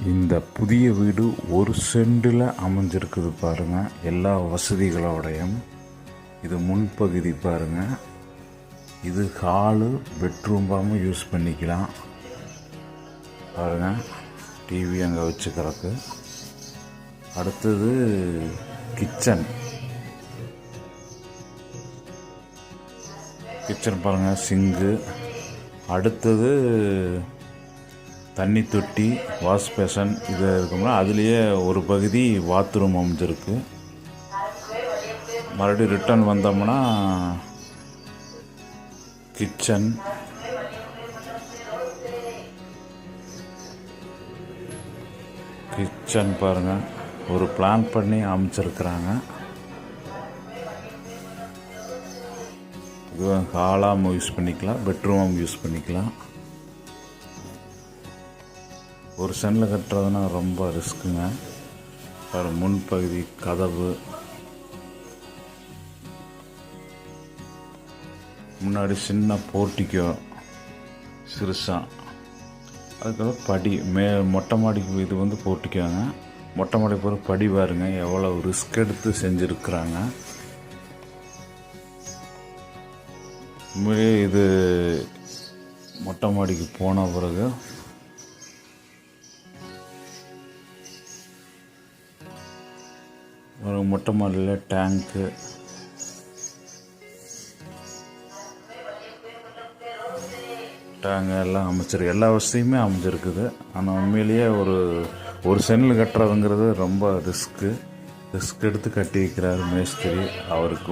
இந்த புதிய வீடு ஒரு சென்டில் அமைஞ்சிருக்குது பாருங்கள். எல்லா வசதிகளோடையும். இது முன்பகுதி பாருங்கள். இது ஹாலு, பெட்ரூம்பாகவும் யூஸ் பண்ணிக்கலாம் பாருங்கள். டிவி அங்கே வச்சுக்கிறதுக்கு. அடுத்தது கிச்சன் பாருங்கள், சிங்கு. அடுத்தது தண்ணி தொட்டி, வாஷ் பேஷன் இது இருக்கும்னா அதுலேயே ஒரு பகுதி பாத்ரூம் அமைஞ்சிருக்கு. மறுபடியும் ரிட்டர்ன் வந்தோம்னா கிச்சன், பாருங்கள், ஒரு பிளான் பண்ணி அமைச்சிருக்கிறாங்க. இது ஹாலாகவும் யூஸ் பண்ணிக்கலாம், பெட்ரூமும் யூஸ் பண்ணிக்கலாம். ஒரு சென்டில் கட்டுறதுனா ரொம்ப ரிஸ்க்குங்க. முன்பகுதி கதவு, முன்னாடி சின்ன போர்ட்டிக்கோ சிறுசா, அதுக்கப்புறம் படி மொட்டை மாடிக்கு. இது வந்து போர்ட்டிக்கோங்க. மொட்டை மாடி போகிற படி பாருங்க, எவ்வளோ ரிஸ்க் எடுத்து செஞ்சுருக்குறாங்க. உண்மையிலே இது மொட்டை மாடிக்கு போன பிறகு ஒரு மொட்டை மாடியில் டேங்க்கு, எல்லாம் அமைச்சிருக்கு. எல்லா வசதியுமே அமைஞ்சிருக்குது. ஆனால் உண்மையிலேயே ஒரு சென்டில் கட்டுறதுங்கிறது ரொம்ப ரிஸ்க் எடுத்து கட்டி வைக்கிறாரு மேஸ்திரி. அவருக்கு